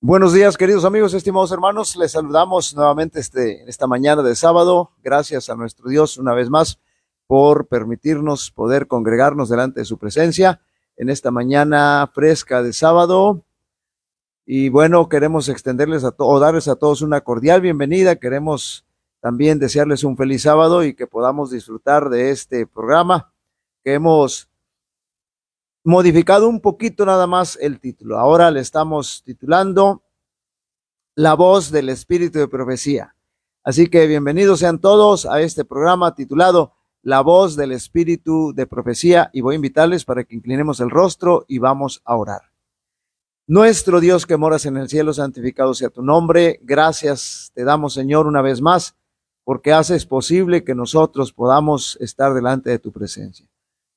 Buenos días, queridos amigos, estimados hermanos. Les saludamos nuevamente esta mañana de sábado. Gracias a nuestro Dios una vez más por permitirnos poder congregarnos delante de su presencia en esta mañana fresca de sábado. Y bueno, queremos extenderles o darles a todos una cordial bienvenida. Queremos también desearles un feliz sábado y que podamos disfrutar de este programa que hemos modificado un poquito nada más el título. Ahora le estamos titulando La voz del Espíritu de Profecía. Así que bienvenidos sean todos a este programa titulado La voz del Espíritu de Profecía, y voy a invitarles para que inclinemos el rostro y vamos a orar. Nuestro Dios que moras en el cielo, santificado sea tu nombre. Gracias te damos, Señor, una vez más, porque haces posible que nosotros podamos estar delante de tu presencia.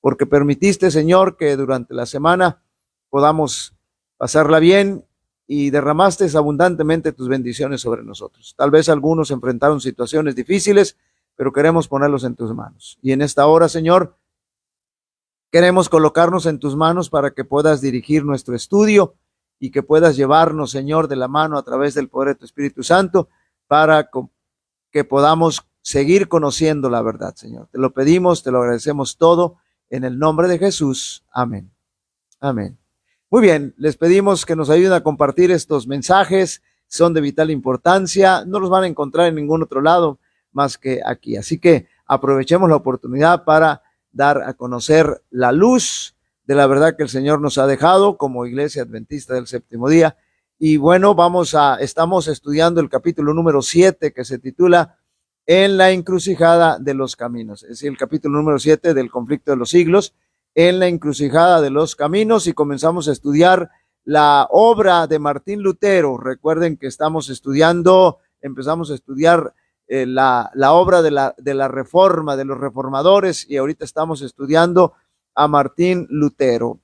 Porque permitiste, Señor, que durante la semana podamos pasarla bien y derramaste abundantemente tus bendiciones sobre nosotros. Tal vez algunos enfrentaron situaciones difíciles, pero queremos ponerlos en tus manos. Y en esta hora, Señor, queremos colocarnos en tus manos para que puedas dirigir nuestro estudio y que puedas llevarnos, Señor, de la mano a través del poder de tu Espíritu Santo para que podamos seguir conociendo la verdad, Señor. Te lo pedimos, te lo agradecemos todo en el nombre de Jesús. Amén. Amén. Muy bien, les pedimos que nos ayuden a compartir estos mensajes, son de vital importancia, no los van a encontrar en ningún otro lado más que aquí. Así que aprovechemos la oportunidad para dar a conocer la luz de la verdad que el Señor nos ha dejado como Iglesia Adventista del Séptimo Día. Y bueno, estamos estudiando el capítulo número 7 que se titula En la encrucijada de los caminos, es decir, el capítulo número 7 del conflicto de los siglos, en la encrucijada de los caminos, y comenzamos a estudiar la obra de Martín Lutero. Recuerden que empezamos a estudiar la obra de la reforma, de los reformadores, y ahorita estamos estudiando a Martín Lutero.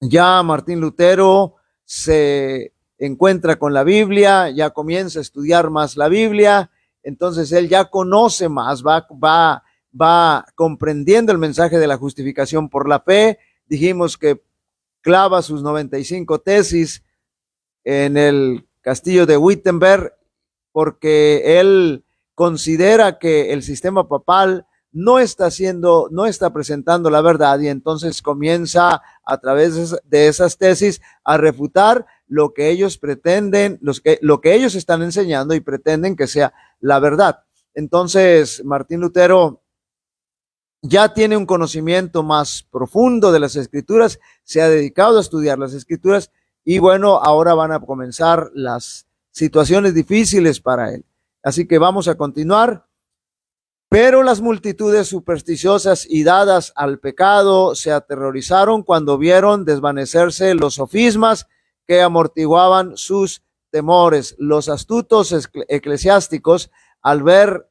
Ya Martín Lutero se encuentra con la Biblia, ya comienza a estudiar más la Biblia, entonces él ya conoce más, va comprendiendo el mensaje de la justificación por la fe. Dijimos que clava sus 95 tesis en el castillo de Wittenberg porque él considera que el sistema papal no está presentando la verdad, y entonces comienza a través de esas tesis a refutar lo que ellos pretenden, lo que ellos están enseñando y pretenden que sea la verdad. Entonces Martín Lutero ya tiene un conocimiento más profundo de las Escrituras, se ha dedicado a estudiar las Escrituras, y bueno, ahora van a comenzar las situaciones difíciles para él. Así que vamos a continuar. Pero las multitudes supersticiosas y dadas al pecado se aterrorizaron cuando vieron desvanecerse los sofismas que amortiguaban sus temores. Los astutos eclesiásticos, al ver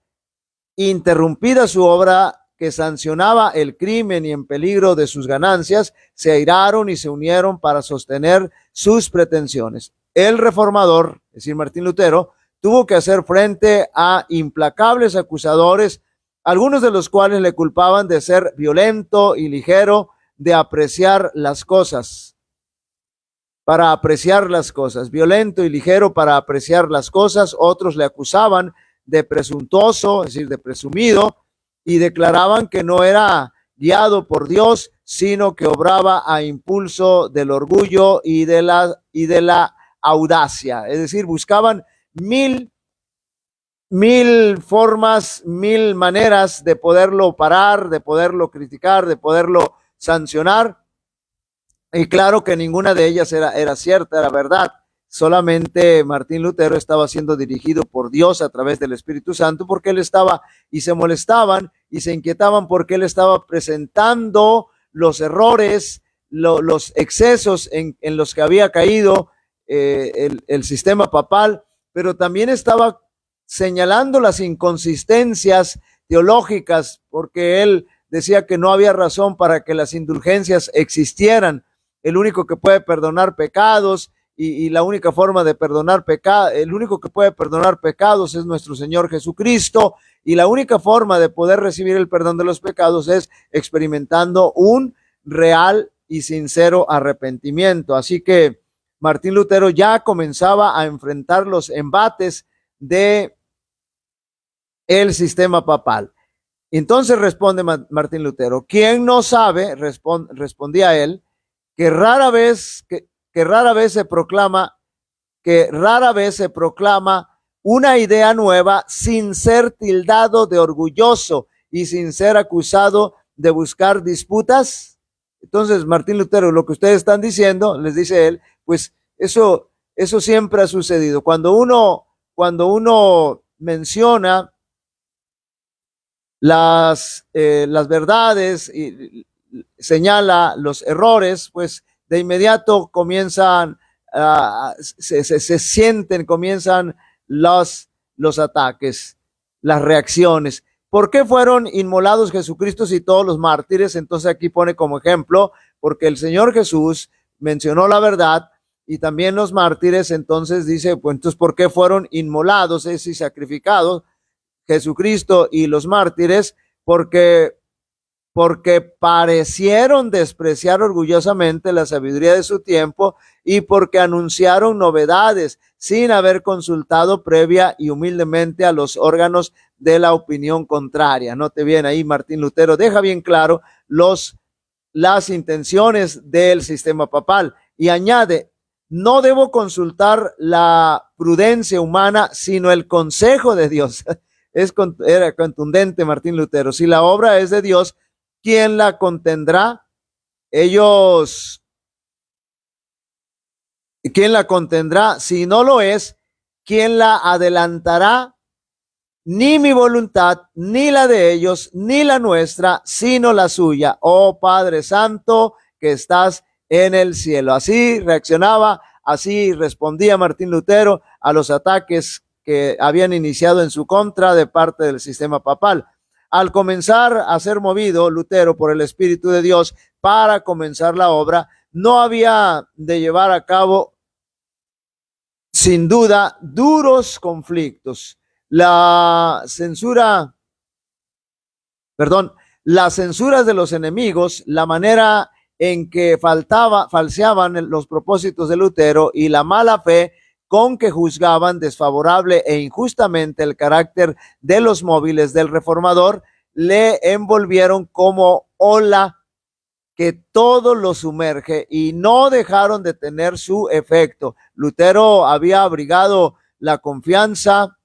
interrumpida su obra que sancionaba el crimen y en peligro de sus ganancias, se airaron y se unieron para sostener sus pretensiones. El reformador, es decir, Martín Lutero, tuvo que hacer frente a implacables acusadores, algunos de los cuales le culpaban de ser violento y ligero de apreciar las cosas. Para apreciar las cosas, violento y ligero para apreciar las cosas. Otros le acusaban de presuntuoso, es decir, de presumido, y declaraban que no era guiado por Dios, sino que obraba a impulso del orgullo y de la audacia. Es decir, buscaban mil formas, mil maneras de poderlo parar, de poderlo criticar, de poderlo sancionar. Y claro que ninguna de ellas era cierta, era verdad. Solamente Martín Lutero estaba siendo dirigido por Dios a través del Espíritu Santo, porque él estaba, y se molestaban y se inquietaban porque él estaba presentando los errores, los excesos en los que había caído el sistema papal, pero también estaba señalando las inconsistencias teológicas, porque él decía que no había razón para que las indulgencias existieran. El único que puede perdonar pecados y la única forma de perdonar pecados, el único que puede perdonar pecados es nuestro Señor Jesucristo, y la única forma de poder recibir el perdón de los pecados es experimentando un real y sincero arrepentimiento. Así que Martín Lutero ya comenzaba a enfrentar los embates de el sistema papal. Entonces responde Martín Lutero: ¿quién no sabe? Respondía él, que rara vez se proclama una idea nueva sin ser tildado de orgulloso y sin ser acusado de buscar disputas. Entonces Martín Lutero, lo que ustedes están diciendo, les dice él, pues eso siempre ha sucedido. Cuando uno menciona las verdades y señala los errores, pues de inmediato comienzan, se sienten, comienzan los ataques, las reacciones. ¿Por qué fueron inmolados Jesucristo y todos los mártires? Entonces aquí pone como ejemplo, porque el Señor Jesús mencionó la verdad y también los mártires. Entonces dice, pues entonces, ¿por qué fueron inmolados y sacrificados Jesucristo y los mártires? Porque parecieron despreciar orgullosamente la sabiduría de su tiempo y porque anunciaron novedades sin haber consultado previa y humildemente a los órganos de la opinión contraria. Note bien, ahí Martín Lutero deja bien claro las intenciones del sistema papal y añade: no debo consultar la prudencia humana, sino el consejo de Dios. Era contundente Martín Lutero. Si la obra es de Dios, ¿quién la contendrá? ¿Quién la contendrá? Si no lo es, ¿quién la adelantará? Ni mi voluntad, ni la de ellos, ni la nuestra, sino la suya. Oh Padre Santo, que estás en el cielo. Así reaccionaba, así respondía Martín Lutero a los ataques que habían iniciado en su contra de parte del sistema papal. Al comenzar a ser movido Lutero por el Espíritu de Dios para comenzar la obra, no había de llevar a cabo, sin duda, duros conflictos. Las censuras de los enemigos, la manera en que falseaban los propósitos de Lutero y la mala fe con que juzgaban desfavorable e injustamente el carácter de los móviles del reformador, le envolvieron como ola que todo lo sumerge y no dejaron de tener su efecto. Lutero había abrigado la confianza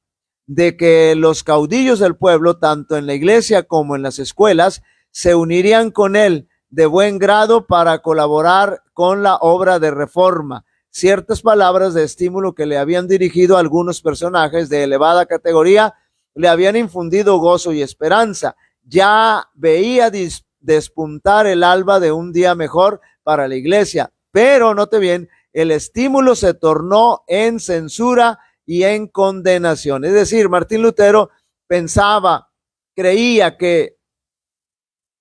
de que los caudillos del pueblo, tanto en la iglesia como en las escuelas, se unirían con él de buen grado para colaborar con la obra de reforma. Ciertas palabras de estímulo que le habían dirigido a algunos personajes de elevada categoría le habían infundido gozo y esperanza. Ya veía despuntar el alba de un día mejor para la iglesia, pero note bien, el estímulo se tornó en censura y en condenación. Es decir, Martín Lutero creía que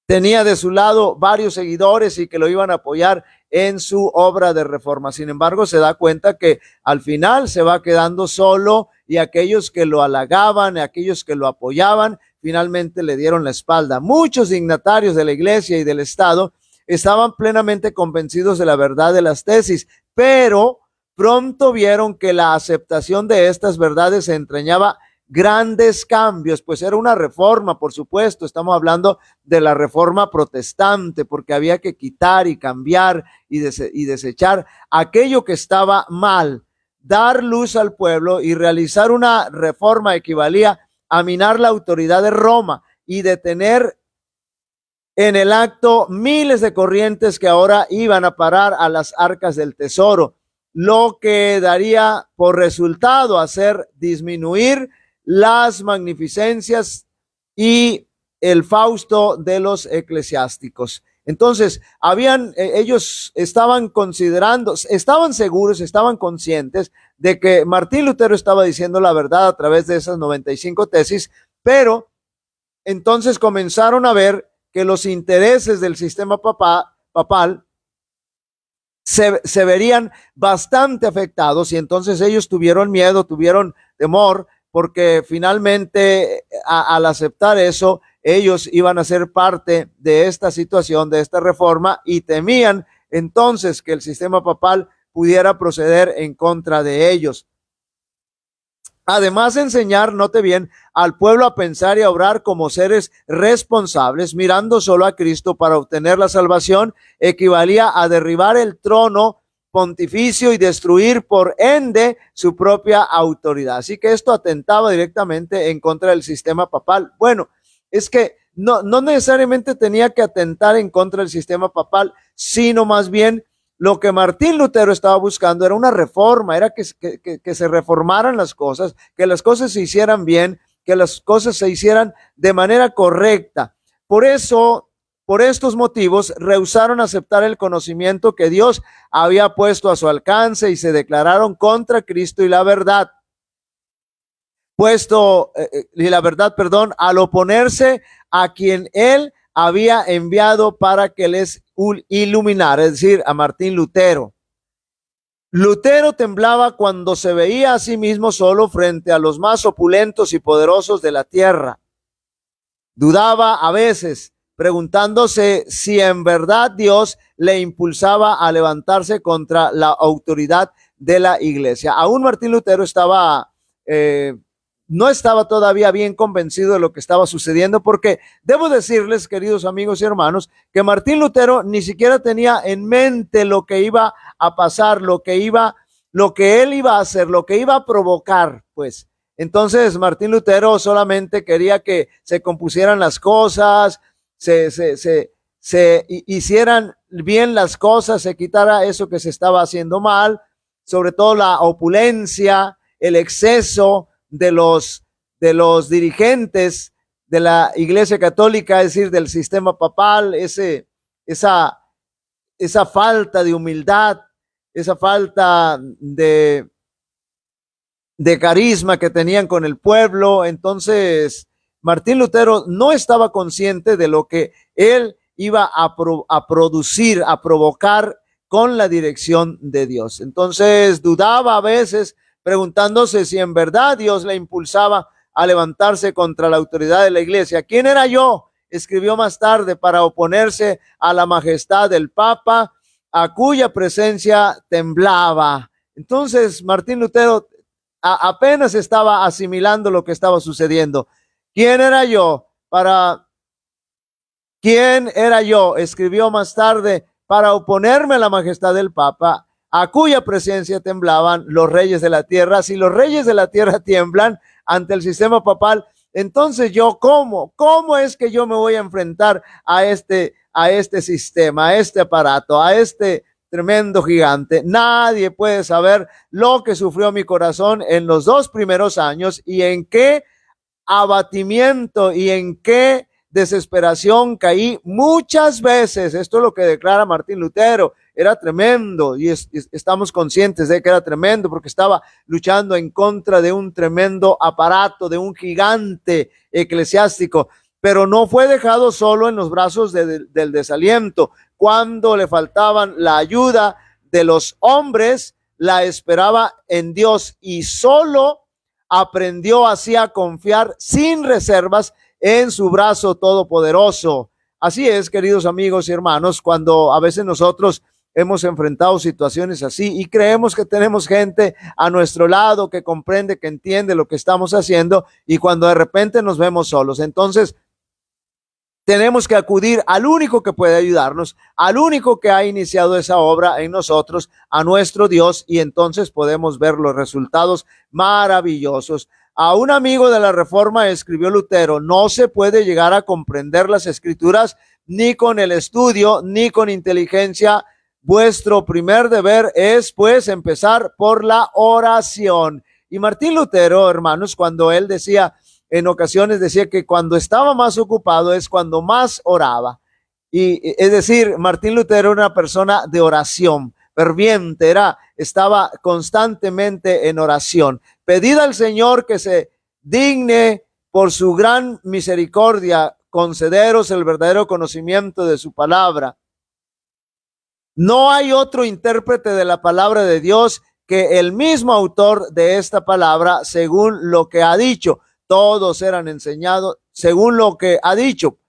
tenía de su lado varios seguidores y que lo iban a apoyar en su obra de reforma. Sin embargo, se da cuenta que al final se va quedando solo y aquellos que lo halagaban, aquellos que lo apoyaban, finalmente le dieron la espalda. Muchos dignatarios de la iglesia y del Estado estaban plenamente convencidos de la verdad de las tesis, pero pronto vieron que la aceptación de estas verdades entrañaba grandes cambios, pues era una reforma, por supuesto, estamos hablando de la reforma protestante, porque había que quitar y cambiar y desechar aquello que estaba mal, dar luz al pueblo, y realizar una reforma equivalía a minar la autoridad de Roma y detener en el acto miles de corrientes que ahora iban a parar a las arcas del tesoro, lo que daría por resultado hacer disminuir las magnificencias y el fausto de los eclesiásticos. Entonces, ellos estaban seguros, estaban conscientes de que Martín Lutero estaba diciendo la verdad a través de esas 95 tesis, pero entonces comenzaron a ver que los intereses del sistema papal se verían bastante afectados, y entonces ellos tuvieron miedo, tuvieron temor, porque finalmente al aceptar eso, ellos iban a ser parte de esta situación, de esta reforma, y temían entonces que el sistema papal pudiera proceder en contra de ellos. Además de enseñar, note bien, al pueblo a pensar y a obrar como seres responsables, mirando solo a Cristo para obtener la salvación, equivalía a derribar el trono pontificio y destruir por ende su propia autoridad. Así que esto atentaba directamente en contra del sistema papal. Bueno, es que no necesariamente tenía que atentar en contra del sistema papal, sino más bien lo que Martín Lutero estaba buscando era una reforma, era que se reformaran las cosas, que las cosas se hicieran bien, que las cosas se hicieran de manera correcta. Por eso, por estos motivos, rehusaron aceptar el conocimiento que Dios había puesto a su alcance y se declararon contra Cristo y la verdad. Al oponerse a quien él había enviado para que les iluminara, es decir, a Martín Lutero. Lutero temblaba cuando se veía a sí mismo solo frente a los más opulentos y poderosos de la tierra. Dudaba a veces, preguntándose si en verdad Dios le impulsaba a levantarse contra la autoridad de la iglesia. Aún Martín Lutero no estaba todavía bien convencido de lo que estaba sucediendo, porque debo decirles, queridos amigos y hermanos, que Martín Lutero ni siquiera tenía en mente lo que iba a pasar, lo que él iba a hacer, lo que iba a provocar, pues. Entonces Martín Lutero solamente quería que se compusieran las cosas, se hicieran bien las cosas, se quitara eso que se estaba haciendo mal, sobre todo la opulencia, el exceso de los dirigentes de la Iglesia Católica, es decir, del sistema papal, esa falta de humildad, esa falta de carisma que tenían con el pueblo. Entonces Martín Lutero no estaba consciente de lo que él iba a producir, a provocar con la dirección de Dios. Entonces dudaba a veces, preguntándose si en verdad Dios le impulsaba a levantarse contra la autoridad de la iglesia. ¿Quién era yo?, escribió más tarde, para oponerse a la majestad del Papa, a cuya presencia temblaba. Entonces Martín Lutero apenas estaba asimilando lo que estaba sucediendo. ¿Quién era yo? Escribió más tarde, para oponerme a la majestad del Papa, a cuya presencia temblaban los reyes de la tierra. Si los reyes de la tierra tiemblan ante el sistema papal, entonces ¿cómo es que yo me voy a enfrentar a este sistema, a este aparato, a este tremendo gigante? Nadie puede saber lo que sufrió mi corazón en los 2 primeros años y en qué abatimiento y en qué desesperación caí muchas veces. Esto es lo que declara Martín Lutero. Era tremendo y estamos conscientes de que era tremendo, porque estaba luchando en contra de un tremendo aparato, de un gigante eclesiástico, pero no fue dejado solo en los brazos del desaliento. Cuando le faltaban la ayuda de los hombres, la esperaba en Dios y solo aprendió así a confiar sin reservas en su brazo todopoderoso. Así es, queridos amigos y hermanos, cuando a veces nosotros hemos enfrentado situaciones así y creemos que tenemos gente a nuestro lado que comprende, que entiende lo que estamos haciendo, y cuando de repente nos vemos solos, entonces tenemos que acudir al único que puede ayudarnos, al único que ha iniciado esa obra en nosotros, a nuestro Dios, y entonces podemos ver los resultados maravillosos. A un amigo de la Reforma escribió Lutero: no se puede llegar a comprender las Escrituras ni con el estudio, ni con inteligencia. Vuestro primer deber es, pues, empezar por la oración. Y Martín Lutero, hermanos, cuando él decía, en ocasiones decía que cuando estaba más ocupado es cuando más oraba. Y es decir, Martín Lutero era una persona de oración ferviente, estaba constantemente en oración. Pedid al Señor que se digne por su gran misericordia concederos el verdadero conocimiento de su palabra. No hay otro intérprete de la palabra de Dios que el mismo autor de esta palabra, según lo que ha dicho. Todos serán enseñados, según lo que ha dicho,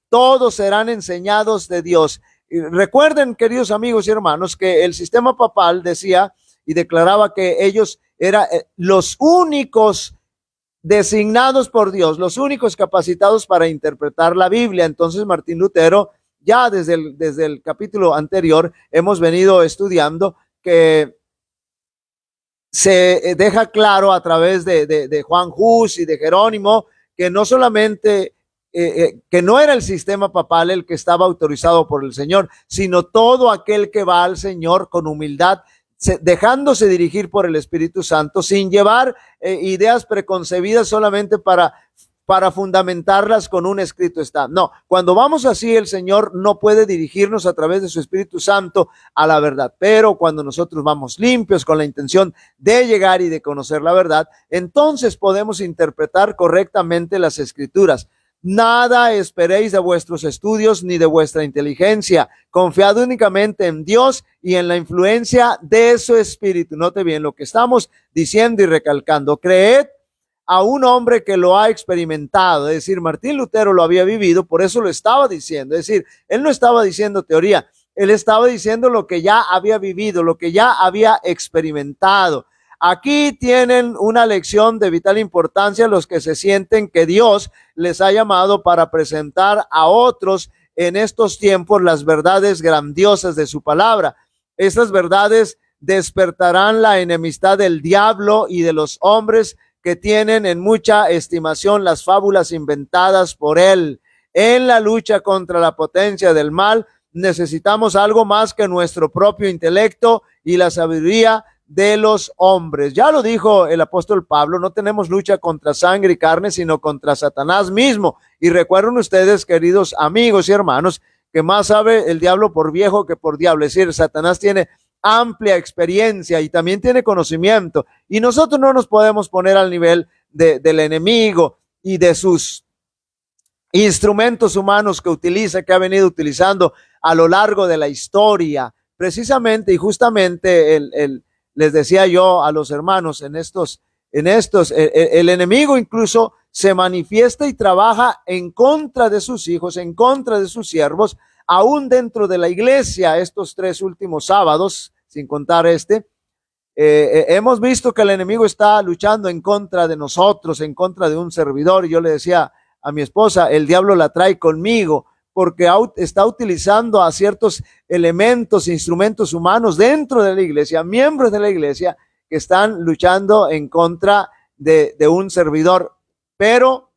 todos serán enseñados de Dios. Y recuerden, queridos amigos y hermanos, que el sistema papal decía y declaraba que ellos eran los únicos designados por Dios, los únicos capacitados para interpretar la Biblia. Entonces Martín Lutero, ya desde el capítulo anterior, hemos venido estudiando que se deja claro a través de Juan Hus y de Jerónimo que no solamente que no era el sistema papal el que estaba autorizado por el Señor, sino todo aquel que va al Señor con humildad, dejándose dirigir por el Espíritu Santo, sin llevar ideas preconcebidas solamente para fundamentarlas con un escrito está. No, cuando vamos así, el Señor no puede dirigirnos a través de su Espíritu Santo a la verdad, pero cuando nosotros vamos limpios con la intención de llegar y de conocer la verdad, entonces podemos interpretar correctamente las Escrituras. Nada esperéis de vuestros estudios ni de vuestra inteligencia. Confiad únicamente en Dios y en la influencia de su Espíritu. Note bien lo que estamos diciendo y recalcando. Creed a un hombre que lo ha experimentado. Es decir, Martín Lutero lo había vivido, por eso lo estaba diciendo. Es decir, él no estaba diciendo teoría, él estaba diciendo lo que ya había vivido, lo que ya había experimentado. Aquí tienen una lección de vital importancia los que se sienten que Dios les ha llamado para presentar a otros en estos tiempos las verdades grandiosas de su palabra. Estas verdades despertarán la enemistad del diablo y de los hombres que tienen en mucha estimación las fábulas inventadas por él. En la lucha contra la potencia del mal necesitamos algo más que nuestro propio intelecto y la sabiduría de los hombres. Ya lo dijo el apóstol Pablo, no tenemos lucha contra sangre y carne, sino contra Satanás mismo. Y recuerden ustedes, queridos amigos y hermanos, que más sabe el diablo por viejo que por diablo. Es decir, Satanás tiene amplia experiencia y también tiene conocimiento. Y nosotros no nos podemos poner al nivel del enemigo y de sus instrumentos humanos que utiliza, que ha venido utilizando a lo largo de la historia. Precisamente y justamente les decía yo a los hermanos el enemigo incluso se manifiesta y trabaja en contra de sus hijos, en contra de sus siervos, aún dentro de la iglesia. Estos 3 últimos sábados, sin contar hemos visto que el enemigo está luchando en contra de nosotros, en contra de un servidor. Y yo le decía a mi esposa, el diablo la trae conmigo, porque está utilizando a ciertos elementos, instrumentos humanos dentro de la iglesia, miembros de la iglesia, que están luchando en contra de un servidor. Pero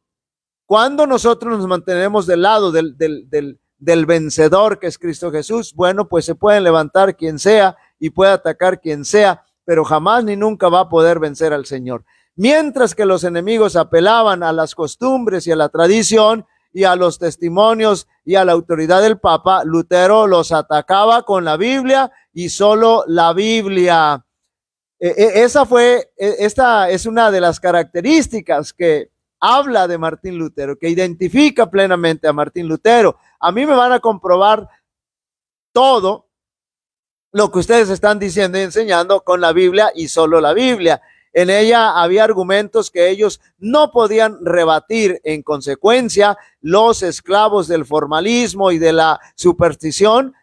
cuando nosotros nos mantenemos del lado del vencedor, que es Cristo Jesús, bueno, pues se pueden levantar quien sea y puede atacar quien sea, pero jamás ni nunca va a poder vencer al Señor. Mientras que los enemigos apelaban a las costumbres y a la tradición y a los testimonios y a la autoridad del Papa, Lutero los atacaba con la Biblia y solo la Biblia. Esta es una de las características que habla de Martín Lutero, que identifica plenamente a Martín Lutero. A mí me van a comprobar todo lo que ustedes están diciendo y enseñando con la Biblia y solo la Biblia. En ella había argumentos que ellos no podían rebatir. En consecuencia, los esclavos del formalismo y de la superstición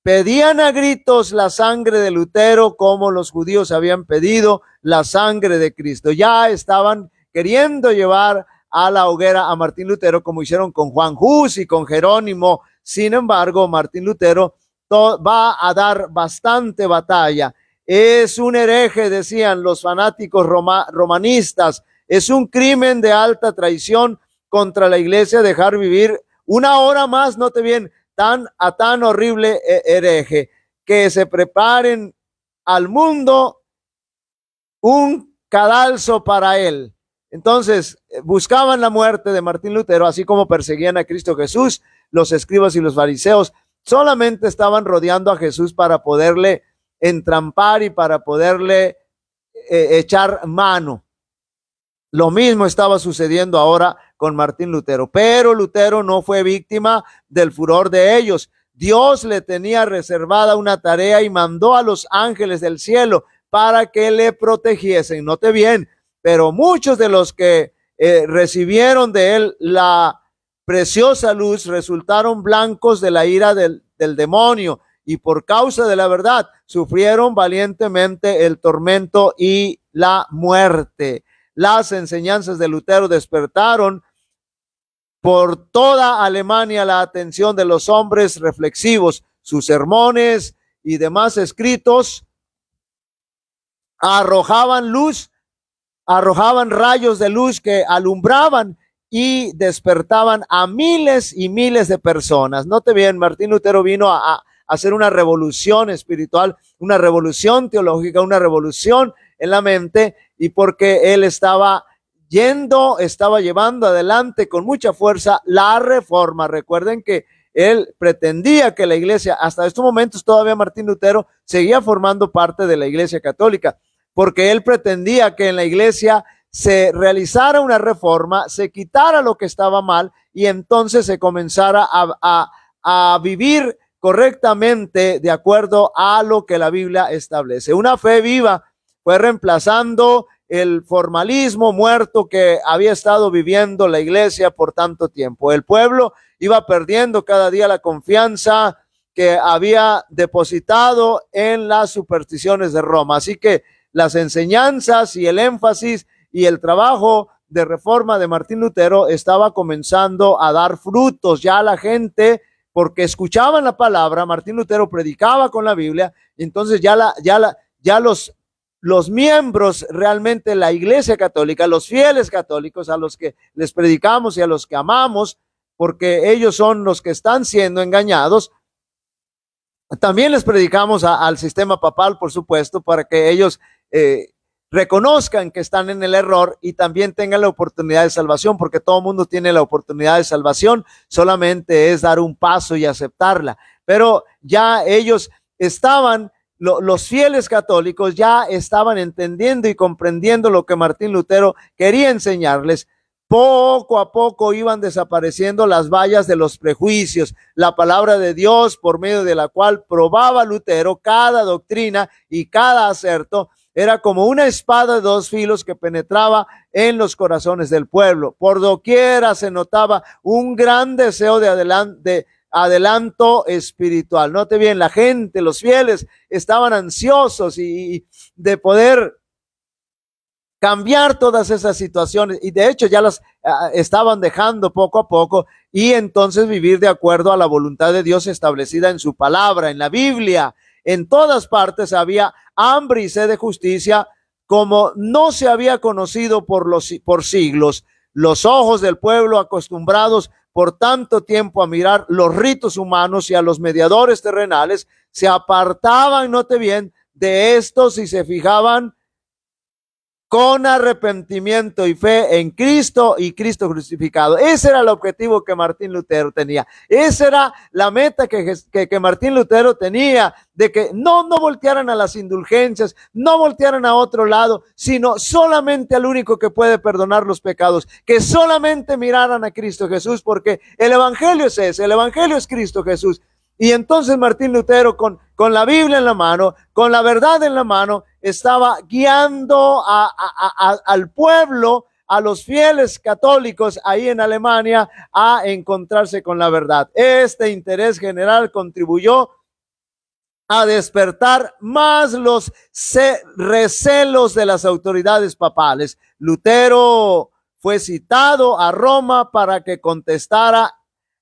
pedían a gritos la sangre de Lutero, como los judíos habían pedido la sangre de Cristo. Ya estaban queriendo llevar a la hoguera a Martín Lutero, como hicieron con Juan Hus y con Jerónimo. Sin embargo, Martín Lutero va a dar bastante batalla. Es un hereje, decían los fanáticos romanistas. Es un crimen de alta traición contra la iglesia dejar vivir una hora más, note bien, tan horrible hereje. Que se preparen al mundo un cadalso para él. Entonces buscaban la muerte de Martín Lutero, así como perseguían a Cristo Jesús. Los escribas y los fariseos solamente estaban rodeando a Jesús para poderle entrampar y para poderle echar mano. Lo mismo estaba sucediendo ahora con Martín Lutero, pero Lutero no fue víctima del furor de ellos. Dios le tenía reservada una tarea y mandó a los ángeles del cielo para que le protegiesen. Note bien, pero muchos de los que recibieron de él la preciosa luz, resultaron blancos de la ira del demonio, y por causa de la verdad sufrieron valientemente el tormento y la muerte. Las enseñanzas de Lutero despertaron por toda Alemania la atención de los hombres reflexivos. Sus sermones y demás escritos arrojaban luz, arrojaban rayos de luz que alumbraban y despertaban a miles y miles de personas. Note bien, Martín Lutero vino a hacer una revolución espiritual, una revolución teológica, una revolución en la mente, y porque él estaba llevando adelante con mucha fuerza la reforma. Recuerden que él pretendía que la iglesia, hasta estos momentos todavía Martín Lutero seguía formando parte de la iglesia católica, porque él pretendía que en la iglesia se realizara una reforma, se quitara lo que estaba mal y entonces se comenzara a vivir correctamente de acuerdo a lo que la Biblia establece. Una fe viva fue reemplazando el formalismo muerto que había estado viviendo la iglesia por tanto tiempo. El pueblo iba perdiendo cada día la confianza que había depositado en las supersticiones de Roma. Así que las enseñanzas y el énfasis y el trabajo de reforma de Martín Lutero estaba comenzando a dar frutos. Ya la gente, porque escuchaban la palabra, Martín Lutero predicaba con la Biblia, y entonces ya los miembros realmente, la iglesia católica, los fieles católicos a los que les predicamos y a los que amamos, porque ellos son los que están siendo engañados. También les predicamos al sistema papal, por supuesto, para que ellos reconozcan que están en el error y también tengan la oportunidad de salvación, porque todo el mundo tiene la oportunidad de salvación, solamente es dar un paso y aceptarla. Pero ya ellos estaban, los fieles católicos ya estaban entendiendo y comprendiendo lo que Martín Lutero quería enseñarles. Poco a poco iban desapareciendo las vallas de los prejuicios. La palabra de Dios, por medio de la cual probaba Lutero cada doctrina y cada acerto, era como una espada de dos filos que penetraba en los corazones del pueblo. Por doquiera se notaba un gran deseo de adelanto espiritual. Note bien, la gente, los fieles, estaban ansiosos y de poder cambiar todas esas situaciones, y de hecho ya las estaban dejando poco a poco, y entonces vivir de acuerdo a la voluntad de Dios establecida en su palabra, en la Biblia. En todas partes había hambre y sed de justicia como no se había conocido por siglos. Los ojos del pueblo, acostumbrados por tanto tiempo a mirar los ritos humanos y a los mediadores terrenales, se apartaban, note bien, de estos y se fijaban con arrepentimiento y fe en Cristo y Cristo crucificado. Ese era el objetivo que Martín Lutero tenía. Esa era la meta que Martín Lutero tenía, de que no voltearan a las indulgencias, no voltearan a otro lado, sino solamente al único que puede perdonar los pecados, que solamente miraran a Cristo Jesús, porque el evangelio es ese, el evangelio es Cristo Jesús. Y entonces Martín Lutero, con la Biblia en la mano, con la verdad en la mano, estaba guiando al pueblo, a los fieles católicos ahí en Alemania, a encontrarse con la verdad. Este interés general contribuyó a despertar más los recelos de las autoridades papales. Lutero fue citado a Roma para que contestara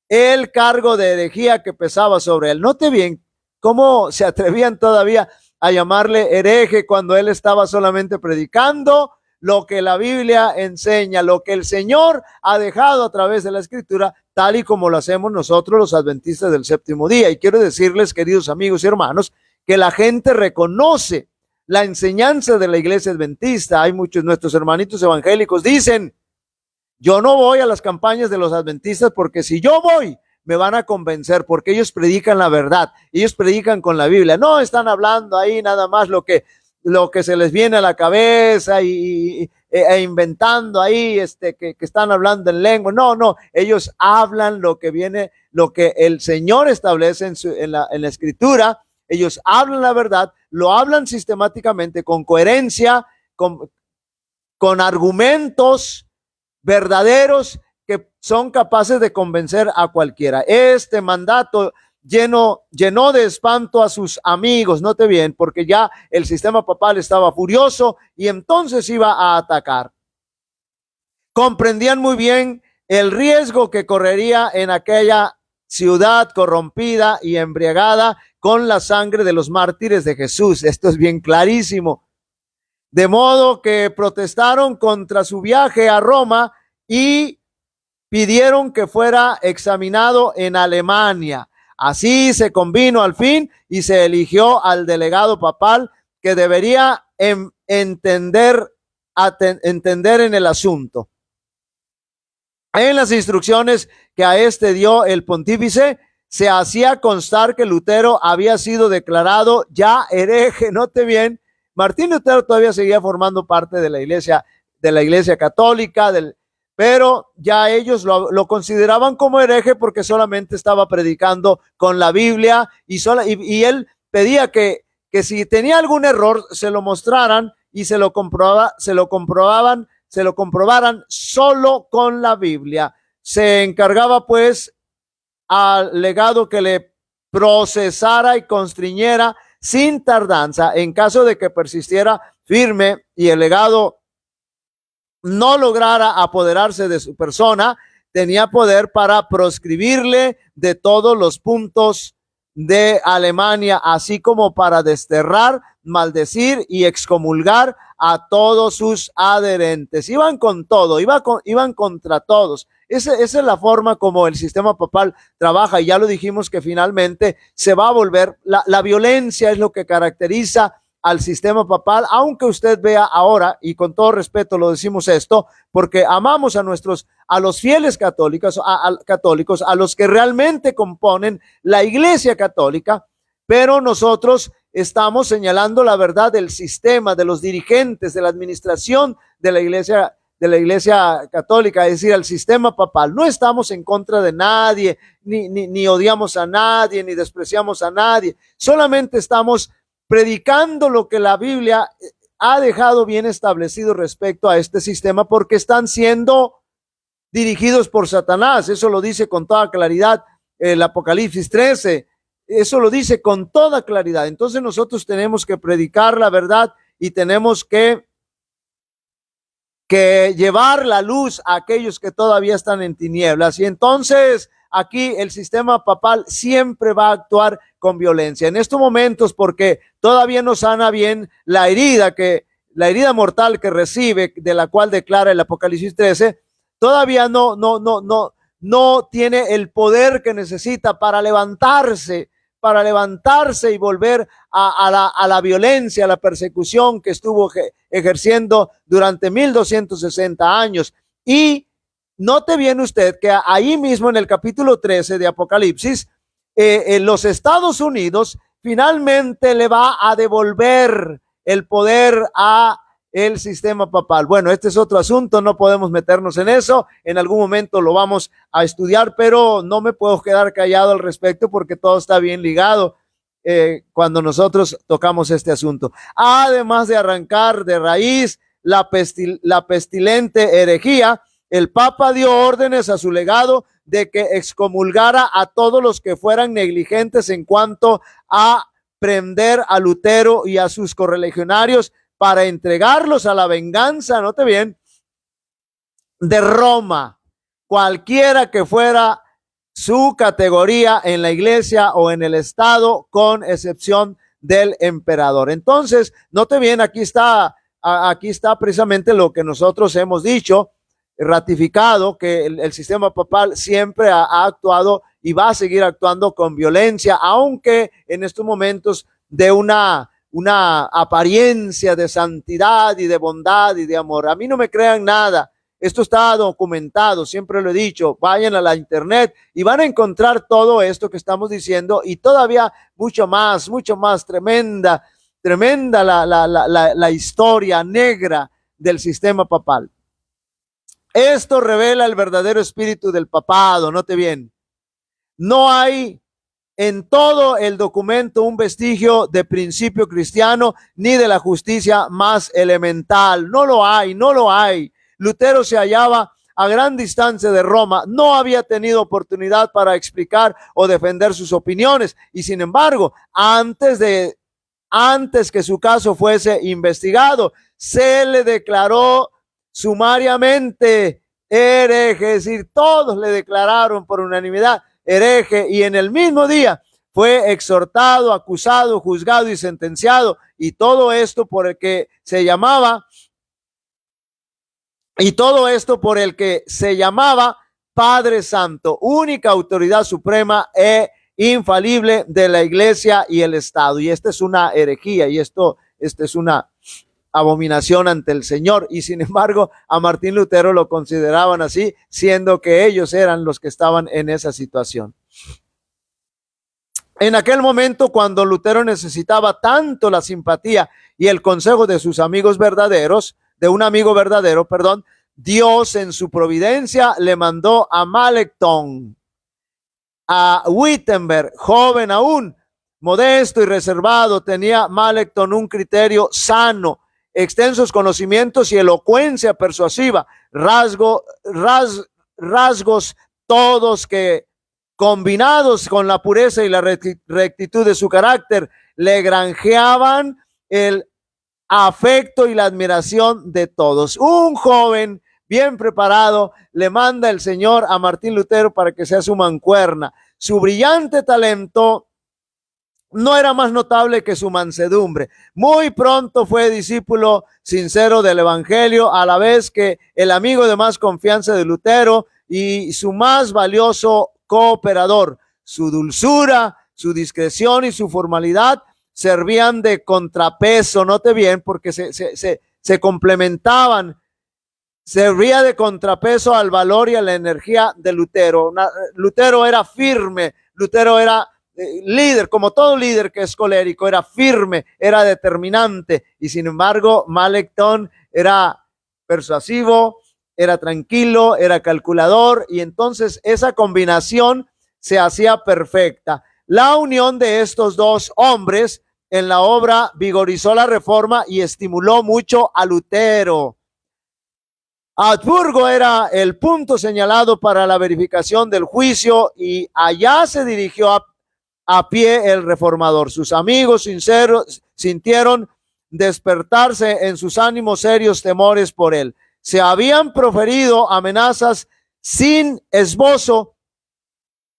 el cargo de herejía que pesaba sobre él. Note bien cómo se atrevían todavía a llamarle hereje cuando él estaba solamente predicando lo que la Biblia enseña, lo que el Señor ha dejado a través de la Escritura, tal y como lo hacemos nosotros los adventistas del séptimo día. Y quiero decirles, queridos amigos y hermanos, que la gente reconoce la enseñanza de la iglesia adventista. Hay muchos, nuestros hermanitos evangélicos dicen: yo no voy a las campañas de los adventistas porque si yo voy, me van a convencer, porque ellos predican la verdad, ellos predican con la Biblia, no están hablando ahí nada más lo que se les viene a la cabeza e inventando ahí que están hablando en lengua. No, ellos hablan lo que viene, lo que el Señor establece en la Escritura. Ellos hablan la verdad, lo hablan sistemáticamente, con coherencia, con argumentos verdaderos son capaces de convencer a cualquiera. Este mandato llenó de espanto a sus amigos, note bien, porque ya el sistema papal estaba furioso y entonces iba a atacar. Comprendían muy bien el riesgo que correría en aquella ciudad corrompida y embriagada con la sangre de los mártires de Jesús. Esto es bien clarísimo. De modo que protestaron contra su viaje a Roma y pidieron que fuera examinado en Alemania. Así se convino al fin y se eligió al delegado papal que debería entender en el asunto. En las instrucciones que a este dio el pontífice, se hacía constar que Lutero había sido declarado ya hereje. Note bien, Martín Lutero todavía seguía formando parte de la iglesia católica, pero ya ellos lo consideraban como hereje porque solamente estaba predicando con la Biblia y él pedía que si tenía algún error se lo mostraran y se lo comprobaran solo con la Biblia. Se encargaba pues al legado que le procesara y constriñera sin tardanza en caso de que persistiera firme y el legado no lograra apoderarse de su persona. Tenía poder para proscribirle de todos los puntos de Alemania, así como para desterrar, maldecir y excomulgar a todos sus adherentes. Iban con todo, iban contra todos. Esa es la forma como el sistema papal trabaja, y ya lo dijimos que finalmente se va a volver, la violencia es lo que caracteriza al sistema papal, aunque usted vea ahora, y con todo respeto lo decimos esto, porque amamos a los fieles católicos, a los que realmente componen la Iglesia Católica, pero nosotros estamos señalando la verdad del sistema, de los dirigentes, de la administración de la Iglesia Católica, es decir, al sistema papal. No estamos en contra de nadie, ni odiamos a nadie, ni despreciamos a nadie, solamente estamos predicando lo que la Biblia ha dejado bien establecido respecto a este sistema, porque están siendo dirigidos por Satanás. Eso lo dice con toda claridad el Apocalipsis 13, eso lo dice con toda claridad. Entonces nosotros tenemos que predicar la verdad y tenemos que llevar la luz a aquellos que todavía están en tinieblas. Y entonces aquí el sistema papal siempre va a actuar con violencia en estos momentos, porque todavía no sana bien la herida mortal que recibe, de la cual declara el Apocalipsis 13, todavía no tiene el poder que necesita para levantarse y volver a la violencia, a la persecución que estuvo ejerciendo durante 1260 años. Y note bien usted que ahí mismo en el capítulo 13 de Apocalipsis, los Estados Unidos finalmente le va a devolver el poder a el sistema papal. Bueno, este es otro asunto, no podemos meternos en eso, en algún momento lo vamos a estudiar, pero no me puedo quedar callado al respecto porque todo está bien ligado cuando nosotros tocamos este asunto. Además de arrancar de raíz la pestilente herejía, el Papa dio órdenes a su legado de que excomulgara a todos los que fueran negligentes en cuanto a prender a Lutero y a sus correligionarios para entregarlos a la venganza, note bien, de Roma, cualquiera que fuera su categoría en la iglesia o en el estado, con excepción del emperador. Entonces, note bien, aquí está precisamente lo que nosotros hemos dicho, ratificado, que el sistema papal siempre ha actuado y va a seguir actuando con violencia, aunque en estos momentos de una apariencia de santidad y de bondad y de amor. A mí no me crean nada, esto está documentado, siempre lo he dicho, vayan a la internet y van a encontrar todo esto que estamos diciendo y todavía mucho más tremenda la historia negra del sistema papal. Esto revela el verdadero espíritu del papado, note bien. No hay en todo el documento un vestigio de principio cristiano ni de la justicia más elemental. No lo hay. Lutero se hallaba a gran distancia de Roma, no había tenido oportunidad para explicar o defender sus opiniones, y sin embargo, antes que su caso fuese investigado, se le declaró sumariamente hereje, es decir, todos le declararon por unanimidad hereje, y en el mismo día fue exhortado, acusado, juzgado y sentenciado, y todo esto por el que se llamaba Padre Santo, única autoridad suprema e infalible de la Iglesia y el Estado. Y esta es una herejía, y esta es una abominación ante el Señor, y sin embargo a Martín Lutero lo consideraban así, siendo que ellos eran los que estaban en esa situación. En aquel momento, cuando Lutero necesitaba tanto la simpatía y el consejo de sus amigos verdaderos, de un amigo verdadero, perdón, Dios en su providencia le mandó a Melanchthon, a Wittenberg, joven aún, modesto y reservado. Tenía Melanchthon un criterio sano, extensos conocimientos y elocuencia persuasiva, rasgos todos que, combinados con la pureza y la rectitud de su carácter, le granjeaban el afecto y la admiración de todos. Un joven bien preparado le manda el Señor a Martín Lutero para que sea su mancuerna. Su brillante talento no era más notable que su mansedumbre. Muy pronto fue discípulo sincero del Evangelio, a la vez que el amigo de más confianza de Lutero y su más valioso cooperador. Su dulzura, su discreción y su formalidad servían de contrapeso, note bien, porque se complementaban. Servía de contrapeso al valor y a la energía de Lutero. Lutero era firme, Lutero era líder, como todo líder que es colérico, era firme, era determinante, y sin embargo Melanchthon era persuasivo, era tranquilo, era calculador, y entonces esa combinación se hacía perfecta. La unión de estos dos hombres en la obra vigorizó la reforma y estimuló mucho a Lutero. Augsburgo era el punto señalado para la verificación del juicio, y allá se dirigió a pie el reformador. Sus amigos sinceros sintieron despertarse en sus ánimos serios temores por él. Se habían proferido amenazas sin esbozo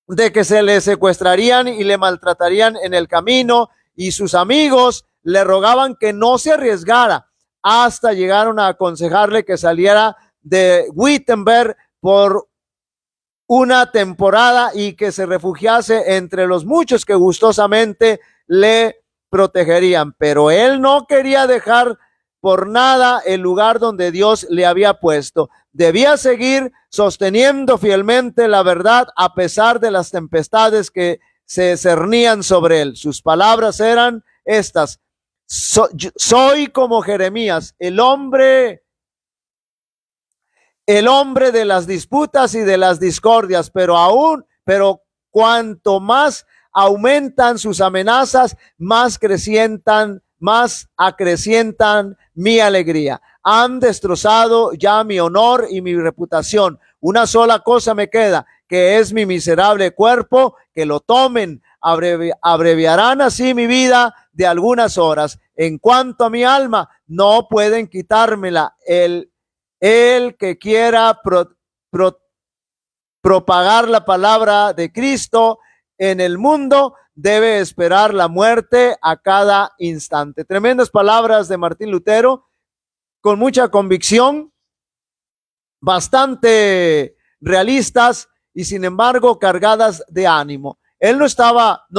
de que se le secuestrarían y le maltratarían en el camino, y sus amigos le rogaban que no se arriesgara. Hasta llegaron a aconsejarle que saliera de Wittenberg por una temporada y que se refugiase entre los muchos que gustosamente le protegerían. Pero él no quería dejar por nada el lugar donde Dios le había puesto. Debía seguir sosteniendo fielmente la verdad a pesar de las tempestades que se cernían sobre él. Sus palabras eran estas: soy como Jeremías, el hombre de las disputas y de las discordias, pero cuanto más aumentan sus amenazas, más acrecientan mi alegría. Han destrozado ya mi honor y mi reputación. Una sola cosa me queda, que es mi miserable cuerpo, que lo tomen. Abreviarán así mi vida de algunas horas. En cuanto a mi alma, no pueden quitármela. El que quiera propagar la palabra de Cristo en el mundo debe esperar la muerte a cada instante. Tremendas palabras de Martín Lutero, con mucha convicción, bastante realistas y sin embargo cargadas de ánimo. Él no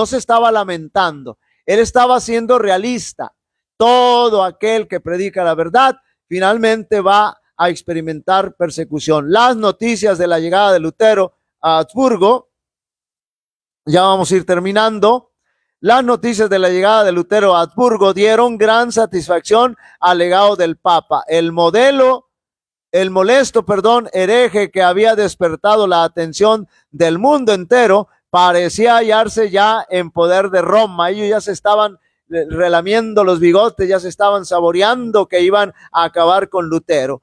se estaba lamentando, él estaba siendo realista. Todo aquel que predica la verdad finalmente va a experimentar persecución. Las noticias de la llegada de Lutero a Augsburgo, ya vamos a ir terminando. Las noticias de la llegada de Lutero a Augsburgo dieron gran satisfacción al legado del Papa. El molesto, hereje que había despertado la atención del mundo entero parecía hallarse ya en poder de Roma. Ellos ya se estaban relamiendo los bigotes, ya se estaban saboreando que iban a acabar con Lutero.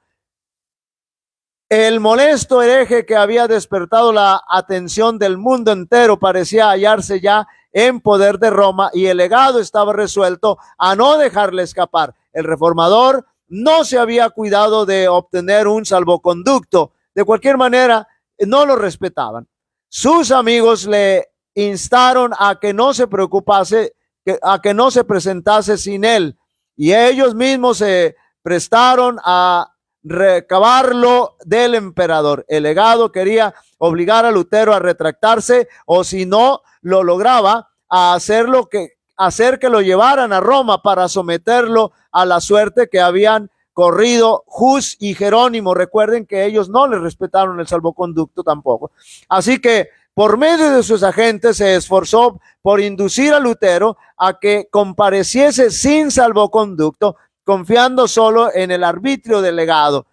El molesto hereje que había despertado la atención del mundo entero parecía hallarse ya en poder de Roma y el legado estaba resuelto a no dejarle escapar. El reformador no se había cuidado de obtener un salvoconducto. De cualquier manera, no lo respetaban. Sus amigos le instaron a que no se preocupase, a que no se presentase sin él, y ellos mismos se prestaron a recabarlo del emperador. El legado quería obligar a Lutero a retractarse, o si no lo lograba, a hacer que lo llevaran a Roma para someterlo a la suerte que habían corrido Hus y Jerónimo. Recuerden que ellos no le respetaron el salvoconducto tampoco. Así que por medio de sus agentes se esforzó por inducir a Lutero a que compareciese sin salvoconducto, confiando solo en el arbitrio del legado.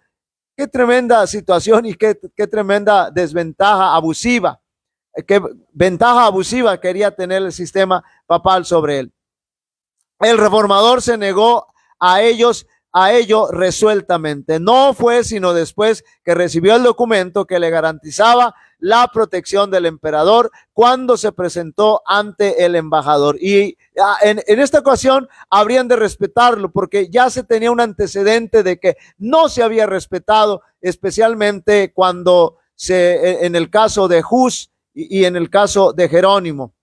Qué tremenda situación y qué tremenda desventaja abusiva. Qué ventaja abusiva quería tener el sistema papal sobre él. El reformador se negó a ello resueltamente. No fue sino después que recibió el documento que le garantizaba la protección del emperador cuando se presentó ante el embajador. Y en esta ocasión habrían de respetarlo porque ya se tenía un antecedente de que no se había respetado, especialmente cuando en el caso de Hus y en el caso de Jerónimo.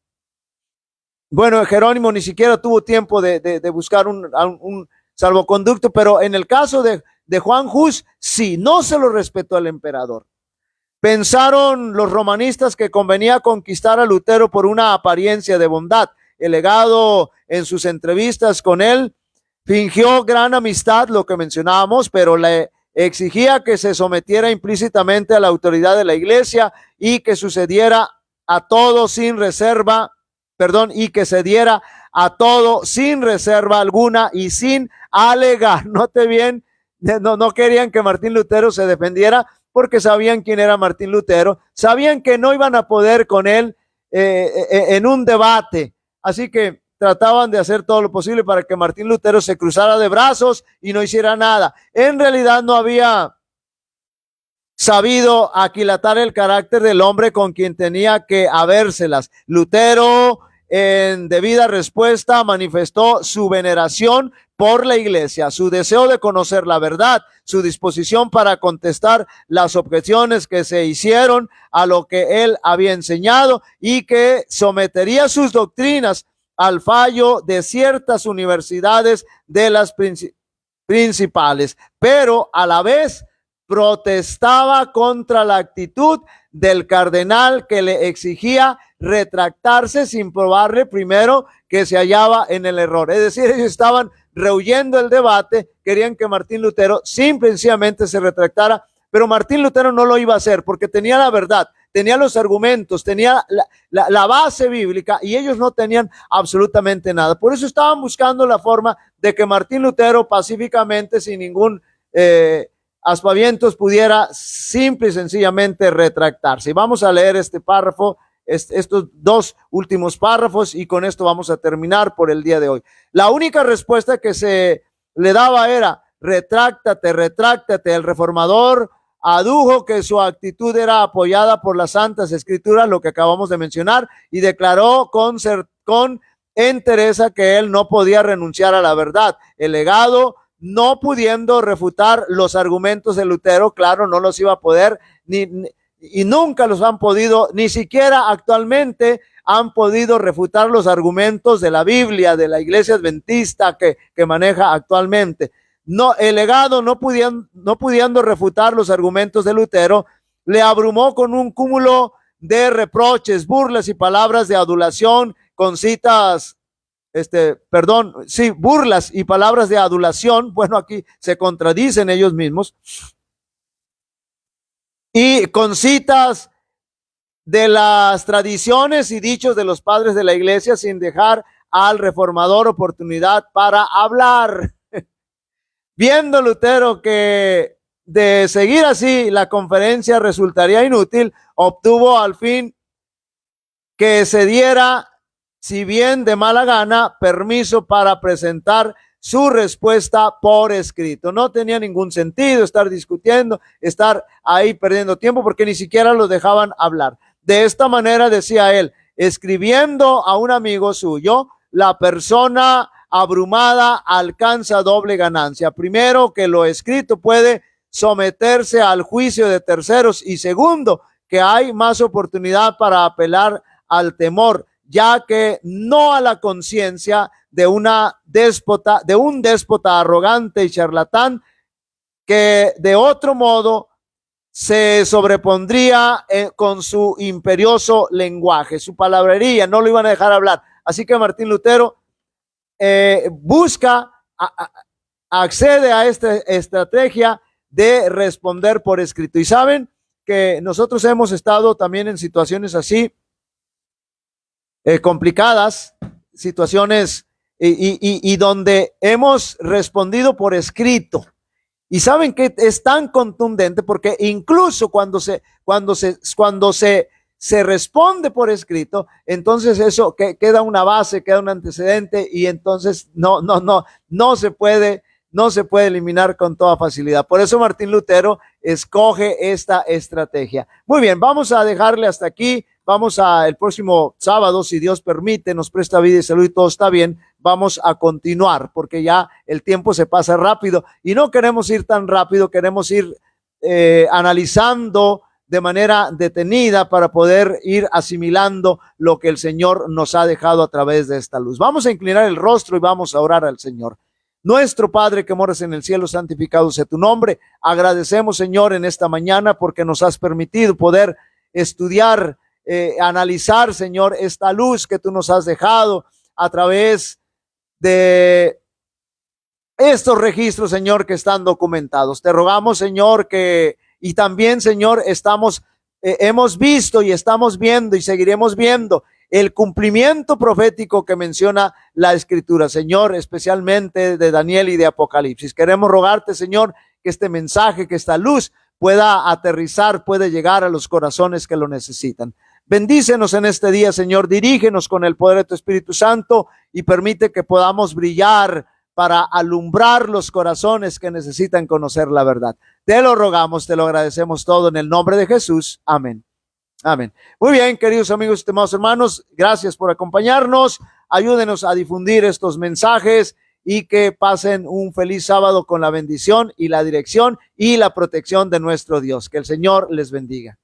Bueno, Jerónimo ni siquiera tuvo tiempo de buscar un salvoconducto, pero en el caso de Juan Hus, sí, no se lo respetó el emperador. Pensaron los romanistas que convenía conquistar a Lutero por una apariencia de bondad. El legado en sus entrevistas con él fingió gran amistad, lo que mencionábamos, pero le exigía que se sometiera implícitamente a la autoridad de la iglesia y que sucediera a todo sin reserva, y que se diera a todo sin reserva alguna y sin alegar. Note bien, no querían que Martín Lutero se defendiera porque sabían quién era Martín Lutero, sabían que no iban a poder con él en un debate, así que trataban de hacer todo lo posible para que Martín Lutero se cruzara de brazos y no hiciera nada. En realidad no había sabido aquilatar el carácter del hombre con quien tenía que habérselas. Lutero, en debida respuesta, manifestó su veneración por la iglesia, su deseo de conocer la verdad, su disposición para contestar las objeciones que se hicieron a lo que él había enseñado y que sometería sus doctrinas al fallo de ciertas universidades de las principales, pero a la vez protestaba contra la actitud del cardenal que le exigía retractarse sin probarle primero que se hallaba en el error. Es decir, ellos estaban rehuyendo el debate, querían que Martín Lutero simple y sencillamente se retractara, pero Martín Lutero no lo iba a hacer porque tenía la verdad, tenía los argumentos, tenía la base bíblica y ellos no tenían absolutamente nada. Por eso estaban buscando la forma de que Martín Lutero pacíficamente, sin ningún aspavientos, pudiera simple y sencillamente retractarse. Y vamos a leer este párrafo, estos dos últimos párrafos, y con esto vamos a terminar por el día de hoy. La única respuesta que se le daba era: retráctate, retráctate. El reformador adujo que su actitud era apoyada por las Santas Escrituras, lo que acabamos de mencionar, y declaró con entereza que él no podía renunciar a la verdad. El legado, no pudiendo refutar los argumentos de Lutero, claro, no los iba a poder, y nunca los han podido, ni siquiera actualmente han podido refutar los argumentos de la Biblia, de la Iglesia Adventista que maneja actualmente. No, el legado, no pudiendo refutar los argumentos de Lutero, le abrumó con un cúmulo de reproches, burlas y palabras de adulación, con citas, burlas y palabras de adulación. Bueno, aquí se contradicen ellos mismos, y con citas de las tradiciones y dichos de los padres de la iglesia, sin dejar al reformador oportunidad para hablar. Viendo Lutero que de seguir así la conferencia resultaría inútil, obtuvo al fin que se diera, si bien de mala gana, permiso para presentar su respuesta por escrito. No tenía ningún sentido estar discutiendo, estar ahí perdiendo tiempo, porque ni siquiera los dejaban hablar. De esta manera, decía él, escribiendo a un amigo suyo, la persona abrumada alcanza doble ganancia. Primero, que lo escrito puede someterse al juicio de terceros, y segundo, que hay más oportunidad para apelar al temor, ya que no a la conciencia de un déspota arrogante y charlatán, que de otro modo se sobrepondría con su imperioso lenguaje, su palabrería, no lo iban a dejar hablar. Así que Martín Lutero accede a esta estrategia de responder por escrito. Y saben que nosotros hemos estado también en situaciones así, complicadas, situaciones y donde hemos respondido por escrito. Y saben que es tan contundente, porque incluso cuando se responde por escrito, entonces eso queda una base, queda un antecedente, y entonces no se puede eliminar con toda facilidad. Por eso Martín Lutero escoge esta estrategia. Muy bien, vamos a dejarle hasta aquí. Vamos el próximo sábado, si Dios permite, nos presta vida y salud y todo está bien, vamos a continuar, porque ya el tiempo se pasa rápido y no queremos ir tan rápido, queremos ir analizando de manera detenida para poder ir asimilando lo que el Señor nos ha dejado a través de esta luz. Vamos a inclinar el rostro y vamos a orar al Señor. Nuestro Padre que moras en el cielo, santificado sea tu nombre. Agradecemos, Señor, en esta mañana porque nos has permitido poder estudiar, analizar, Señor, esta luz que tú nos has dejado a través de estos registros, Señor, que están documentados. Te rogamos, Señor, y también, Señor, hemos visto y estamos viendo y seguiremos viendo el cumplimiento profético que menciona la Escritura, Señor, especialmente de Daniel y de Apocalipsis. Queremos rogarte, Señor, que este mensaje, que esta luz pueda aterrizar, puede llegar a los corazones que lo necesitan. Bendícenos en este día, Señor, dirígenos con el poder de tu Espíritu Santo y permite que podamos brillar para alumbrar los corazones que necesitan conocer la verdad. Te lo rogamos, te lo agradecemos todo en el nombre de Jesús. Amén. Amén. Muy bien, queridos amigos, estimados hermanos, gracias por acompañarnos. Ayúdenos a difundir estos mensajes y que pasen un feliz sábado con la bendición y la dirección y la protección de nuestro Dios. Que el Señor les bendiga.